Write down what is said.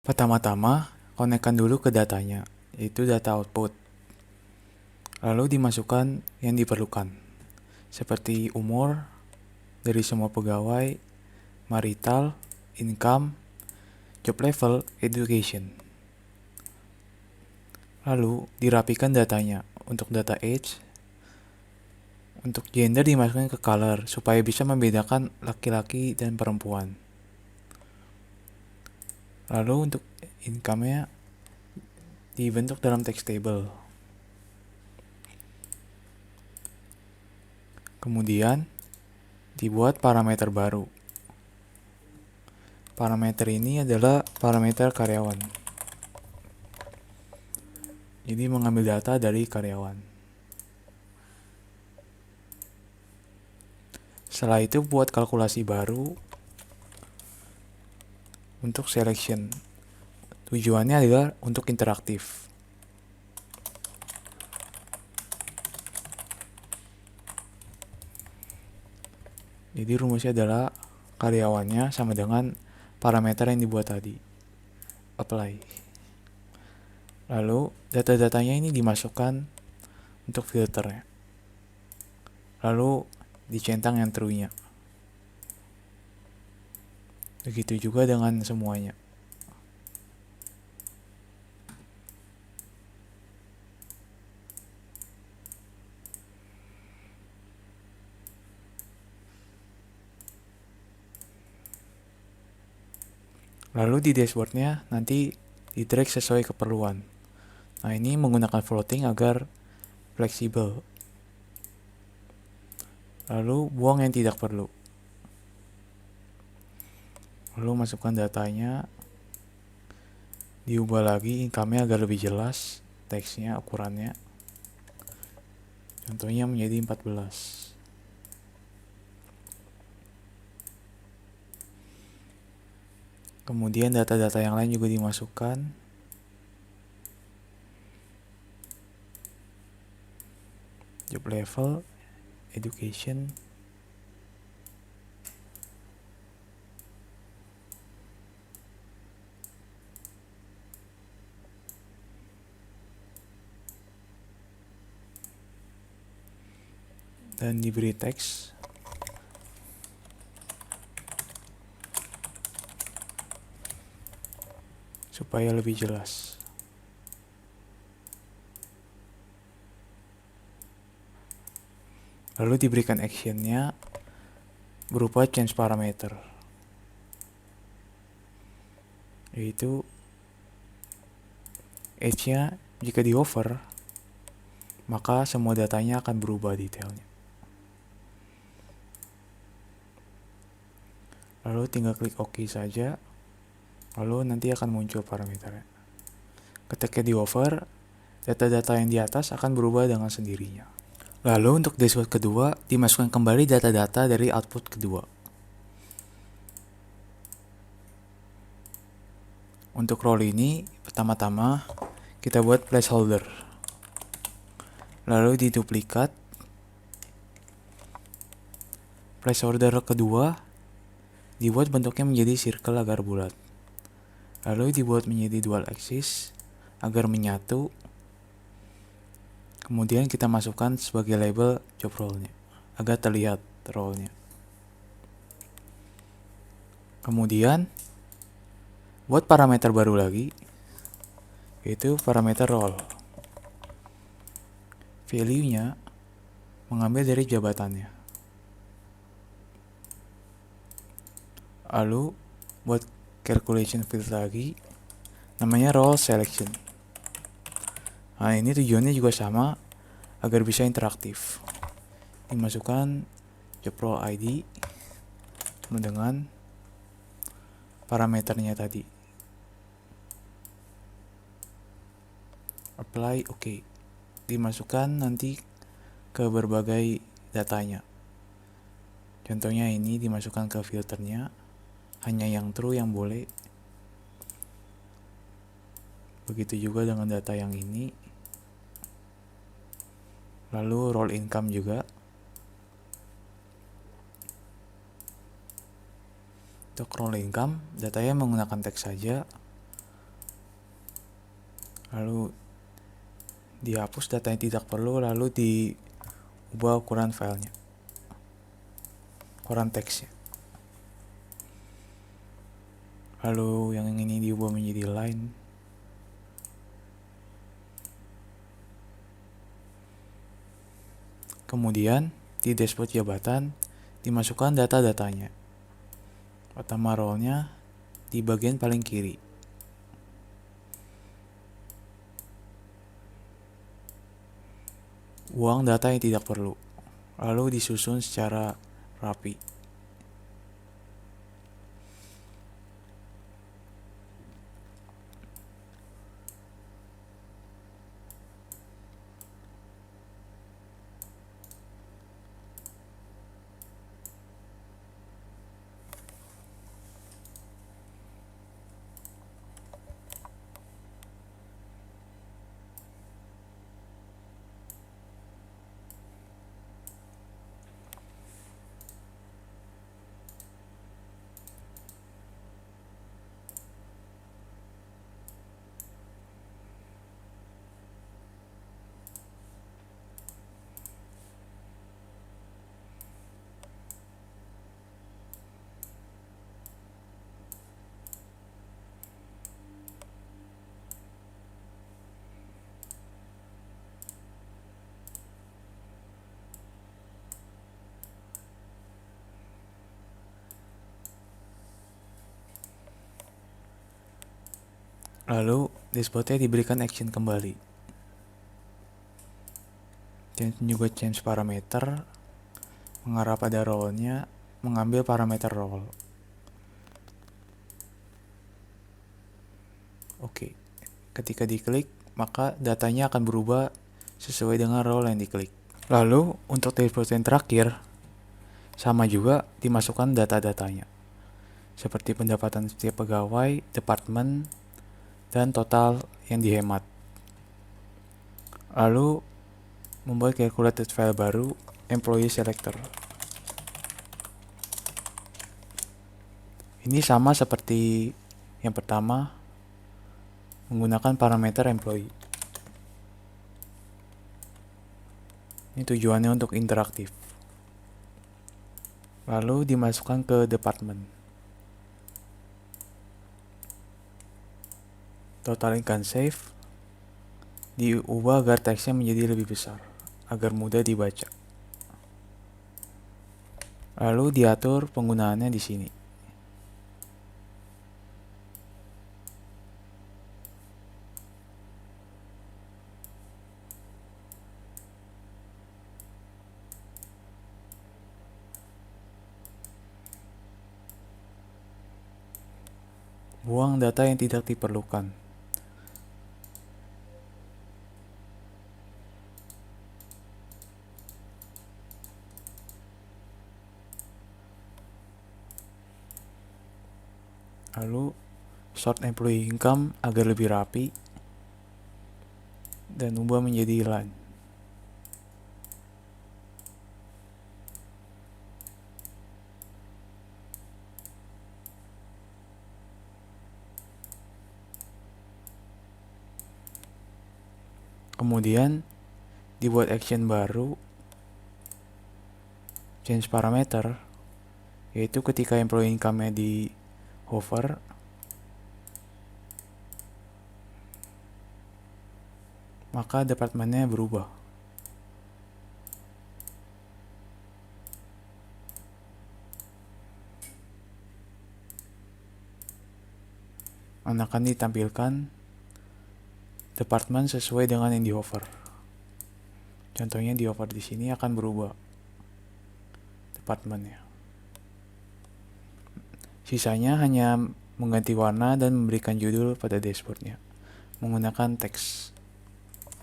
Pertama-tama, konekkan dulu ke datanya, yaitu data output. Lalu dimasukkan yang diperlukan, seperti umur dari semua pegawai, marital, income, job level, education. Lalu dirapikan datanya. Untuk data age, untuk gender dimasukkan ke color supaya bisa membedakan laki-laki dan perempuan. Lalu untuk income-nya dibentuk dalam text table. Kemudian dibuat parameter baru. Parameter ini adalah parameter karyawan. Jadi mengambil data dari karyawan. Setelah itu buat kalkulasi baru untuk selection. Tujuannya adalah untuk interaktif. Jadi rumusnya adalah karyawannya sama dengan parameter yang dibuat tadi. Apply. Lalu data-datanya ini dimasukkan untuk filternya. Lalu dicentang yang true-nya. Begitu juga dengan semuanya. Lalu di dashboardnya nanti di drag sesuai keperluan. Nah, ini menggunakan floating agar fleksibel. Lalu buang yang tidak perlu. Lalu masukkan datanya. Diubah lagi income-nya agar lebih jelas, teksnya, ukurannya. Contohnya menjadi 14. Kemudian data-data yang lain juga dimasukkan. Job level, education, dan diberi teks. Supaya lebih jelas. Lalu diberikan actionnya berupa change parameter, yaitu age-nya jika di over, maka semua datanya akan berubah detailnya. Lalu tinggal klik OK saja, lalu nanti akan muncul parameternya. Ketika di over, data-data yang di atas akan berubah dengan sendirinya. Lalu untuk dashboard kedua, dimasukkan kembali data-data dari output kedua. Untuk role ini, pertama-tama kita buat placeholder. Lalu diduplikat. Placeholder kedua dibuat bentuknya menjadi circle agar bulat. Lalu dibuat menjadi dual axis agar menyatu. Kemudian kita masukkan sebagai label job role-nya agar terlihat role-nya. Kemudian buat parameter baru lagi, yaitu parameter role. Value-nya mengambil dari jabatannya. Lalu buat calculation field lagi, namanya role selection. Nah, ini tujuannya juga sama, agar bisa interaktif. Dimasukkan job role ID dengan parameternya tadi. Apply OK. Dimasukkan nanti ke berbagai datanya. Contohnya ini dimasukkan ke filternya, hanya yang true yang boleh. Begitu juga dengan data yang ini. Lalu role income juga. Untuk role income, datanya menggunakan teks saja. Lalu dihapus data yang tidak perlu, lalu diubah ukuran filenya, ukuran teksnya. Lalu yang ini diubah menjadi line. Kemudian di dashboard jabatan dimasukkan data-datanya. Pertama role-nya di bagian paling kiri. Buang data yang tidak perlu, lalu disusun secara rapi. Lalu dashboardnya diberikan action kembali. Dan juga change parameter, mengarah pada role-nya, mengambil parameter role. Oke, ketika diklik, maka datanya akan berubah sesuai dengan role yang diklik. Lalu untuk dashboard yang terakhir, sama juga dimasukkan data-datanya, seperti pendapatan setiap pegawai, departemen, dan total yang dihemat. Lalu membuat calculated file baru, employee selector. Ini sama seperti yang pertama, menggunakan parameter employee. Ini tujuannya untuk interaktif. Lalu dimasukkan ke departemen. Total income save diubah agar teksnya menjadi lebih besar, agar mudah dibaca. Lalu diatur penggunaannya di sini. Buang data yang tidak diperlukan. Lalu sort employee income agar lebih rapi dan ubah menjadi line. Kemudian dibuat action baru, change parameter, yaitu ketika employee income-nya di hover, maka departemennya berubah. Akan ditampilkan departemen sesuai dengan yang di hover. Contohnya di hover di sini akan berubah departemennya. Sisanya hanya mengganti warna dan memberikan judul pada dashboardnya menggunakan teks.